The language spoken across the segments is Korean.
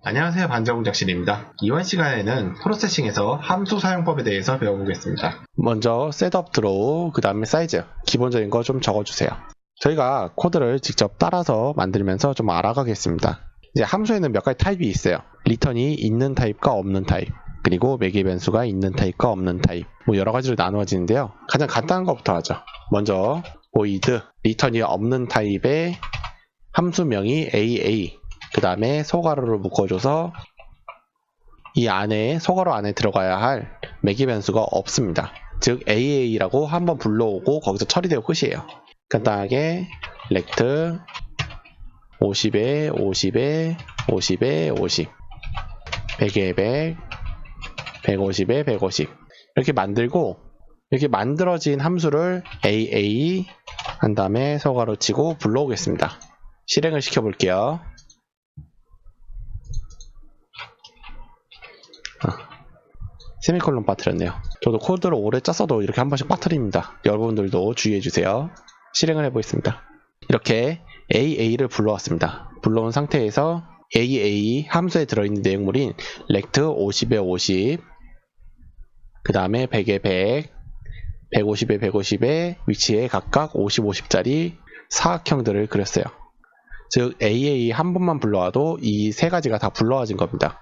안녕하세요, 반자공작실입니다. 이번 시간에는 프로세싱에서 함수 사용법에 대해서 배워보겠습니다. 먼저 셋업 드로우, 그 다음에 사이즈, 기본적인 거 좀 적어주세요. 저희가 코드를 직접 따라서 만들면서 좀 알아가겠습니다. 이제 함수에는 몇 가지 타입이 있어요. 리턴이 있는 타입과 없는 타입, 그리고 매개 변수가 있는 타입과 없는 타입, 뭐 여러 가지로 나누어지는데요. 가장 간단한 것부터 하죠. 먼저 void, 리턴이 없는 타입의 함수명이 AA, 그 다음에 소괄호를 묶어줘서 이 안에 소괄호 안에 들어가야 할 매개 변수가 없습니다. 즉 AA라고 한번 불러오고 거기서 처리되고 끝이에요. 간단하게 렉트 50에 50에 50에 50 100에 100 150에 150 이렇게 만들고, 이렇게 만들어진 함수를 AA 한 다음에 소괄호 치고 불러오겠습니다. 실행을 시켜볼게요. 세미콜론 빠뜨렸네요. 저도 코드를 오래 짰어도 이렇게 한 번씩 빠뜨립니다. 여러분들도 주의해주세요. 실행을 해보겠습니다. 이렇게 AA를 불러왔습니다. 불러온 상태에서 AA 함수에 들어있는 내용물인 렉트 50에 50, 그 다음에 100에 100, 150에 150의 위치에 각각 50, 50짜리 사각형들을 그렸어요. 즉 AA 한 번만 불러와도 이 세 가지가 다 불러와진 겁니다.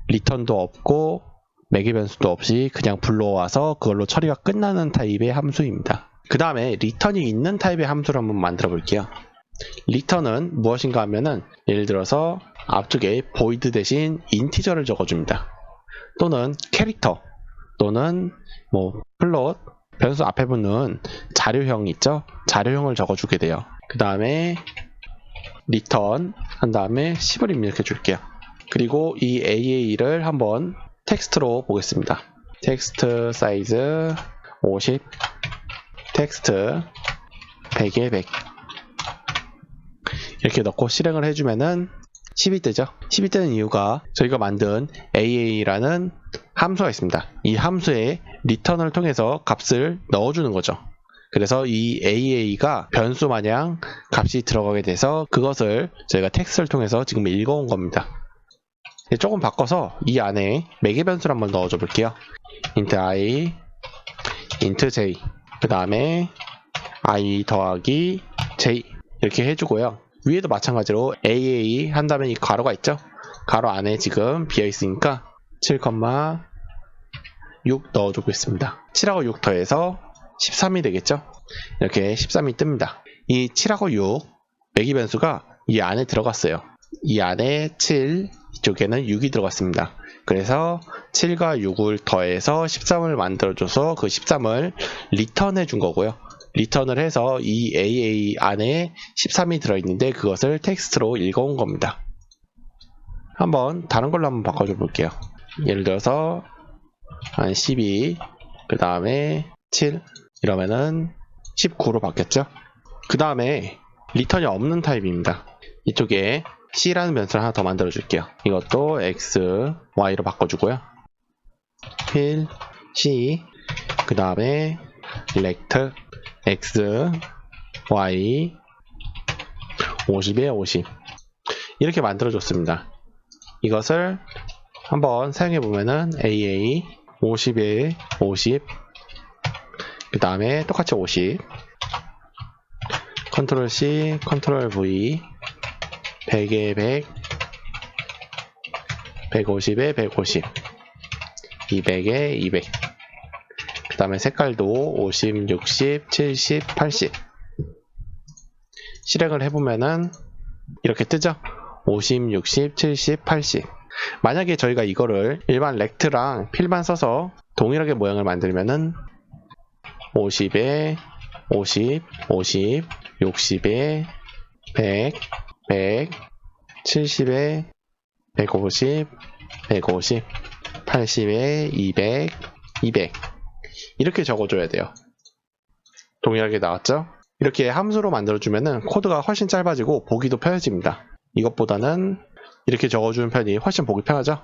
리턴도 없고 매개 변수도 없이 그냥 불러와서 그걸로 처리가 끝나는 타입의 함수입니다. 그 다음에 리턴이 있는 타입의 함수를 한번 만들어 볼게요. 리턴은 무엇인가 하면은, 예를 들어서 앞쪽에 void 대신 인티저를 적어줍니다. 또는 캐릭터, 또는 뭐 플롯, 변수 앞에 붙는 자료형 있죠? 자료형을 적어주게 돼요. 그 다음에 리턴 한 다음에 10을 입력해 줄게요. 그리고 이 AA를 한번 텍스트로 보겠습니다. 텍스트 사이즈 50, 텍스트 100에 100 이렇게 넣고 실행을 해주면은 10이 뜨죠. 10이 뜨는 이유가 저희가 만든 AA라는 함수가 있습니다. 이 함수에 리턴을 통해서 값을 넣어주는 거죠. 그래서 이 AA가 변수 마냥 값이 들어가게 돼서 그것을 저희가 텍스트를 통해서 지금 읽어온 겁니다. 조금 바꿔서 이 안에 매개 변수를 한번 넣어줘 볼게요. int i, int j, 그 다음에 i 더하기 j 이렇게 해주고요. 위에도 마찬가지로 AA 한 다음에 이 가로가 있죠? 가로 안에 지금 비어있으니까 7,6 넣어주겠습니다. 7하고 6 더해서 13이 되겠죠? 이렇게 13이 뜹니다. 이 7하고 6 매개 변수가 이 안에 들어갔어요. 이 안에 7, 이쪽에는 6이 들어갔습니다. 그래서 7과 6을 더해서 13을 만들어줘서 그 13을 리턴해 준 거고요. 리턴을 해서 이 AA 안에 13이 들어있는데 그것을 텍스트로 읽어온 겁니다. 한번 다른 걸로 한번 바꿔줘 볼게요. 예를 들어서 한 12, 그 다음에 7 이러면은 19로 바뀌었죠. 그 다음에 리턴이 없는 타입입니다. 이쪽에 C라는 변수를 하나 더 만들어 줄게요. 이것도 X, Y로 바꿔주고요. fill C, 그 다음에 rect X, Y 50에 50 이렇게 만들어 줬습니다. 이것을 한번 사용해 보면은 AA 50에 50, 그 다음에 똑같이 50, 컨트롤 C, 컨트롤 V 100에 100, 150에 150, 200에 200, 그 다음에 색깔도 50, 60, 70, 80 실행을 해보면은 이렇게 뜨죠? 50, 60, 70, 80 만약에 저희가 이거를 일반 렉트랑 필만 써서 동일하게 모양을 만들면은 50에 50, 50, 60에 100, 100, 70에 150, 150, 80에 200, 200 이렇게 적어줘야 돼요. 동일하게 나왔죠? 이렇게 함수로 만들어주면은 코드가 훨씬 짧아지고 보기도 편해집니다. 이것보다는 이렇게 적어주는 편이 훨씬 보기 편하죠?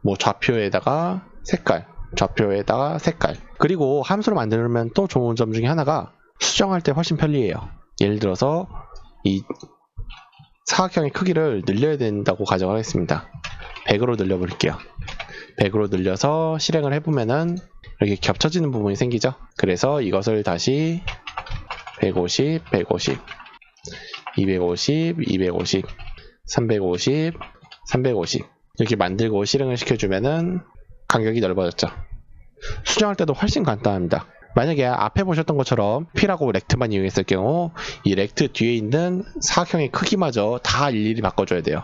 뭐 좌표에다가 색깔, 좌표에다가 색깔. 그리고 함수로 만들면 또 좋은 점 중에 하나가 수정할 때 훨씬 편리해요. 예를 들어서 이 사각형의 크기를 늘려야 된다고 가정을 하겠습니다. 100으로 늘려버릴게요. 100으로 늘려서 실행을 해보면은 이렇게 겹쳐지는 부분이 생기죠. 그래서 이것을 다시 150, 150, 250, 250, 350, 350 이렇게 만들고 실행을 시켜주면은 간격이 넓어졌죠. 수정할 때도 훨씬 간단합니다. 만약에 앞에 보셨던 것처럼 P라고 렉트만 이용했을 경우 이 렉트 뒤에 있는 사각형의 크기마저 다 일일이 바꿔줘야 돼요.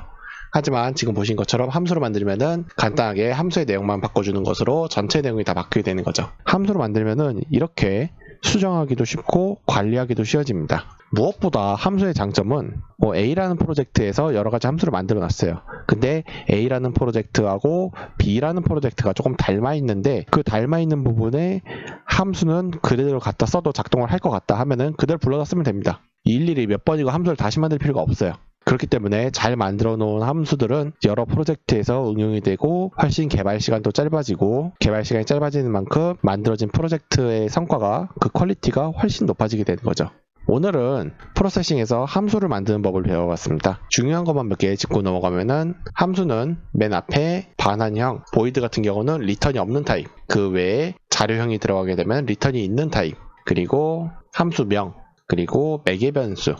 하지만 지금 보신 것처럼 함수로 만들면은 간단하게 함수의 내용만 바꿔주는 것으로 전체 내용이 다 바뀌게 되는 거죠. 함수로 만들면은 이렇게 수정하기도 쉽고 관리하기도 쉬워집니다. 무엇보다 함수의 장점은 A라는 프로젝트에서 여러 가지 함수를 만들어 놨어요. 근데 A라는 프로젝트하고 B라는 프로젝트가 조금 닮아 있는데 그 닮아 있는 부분에 함수는 그대로 갖다 써도 작동을 할 것 같다 하면은 그대로 불러다 쓰면 됩니다. 일일이 몇 번이고 함수를 다시 만들 필요가 없어요. 그렇기 때문에 잘 만들어 놓은 함수들은 여러 프로젝트에서 응용이 되고 훨씬 개발 시간도 짧아지고 개발 시간이 짧아지는 만큼 만들어진 프로젝트의 성과가 그 퀄리티가 훨씬 높아지게 되는 거죠. 오늘은 프로세싱에서 함수를 만드는 법을 배워봤습니다. 중요한 것만 몇 개 짚고 넘어가면은 함수는 맨 앞에 반환형, 보이드 같은 경우는 리턴이 없는 타입, 그 외에 자료형이 들어가게 되면 리턴이 있는 타입, 그리고 함수명, 그리고 매개 변수,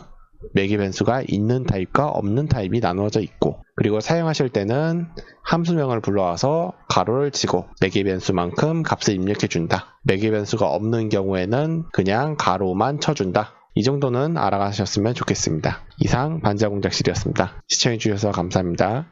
매개 변수가 있는 타입과 없는 타입이 나누어져 있고 그리고 사용하실 때는 함수명을 불러와서 가로를 치고 매개 변수만큼 값을 입력해 준다. 매개 변수가 없는 경우에는 그냥 가로만 쳐준다. 이 정도는 알아가셨으면 좋겠습니다. 이상 반지하 공작실이었습니다. 시청해주셔서 감사합니다.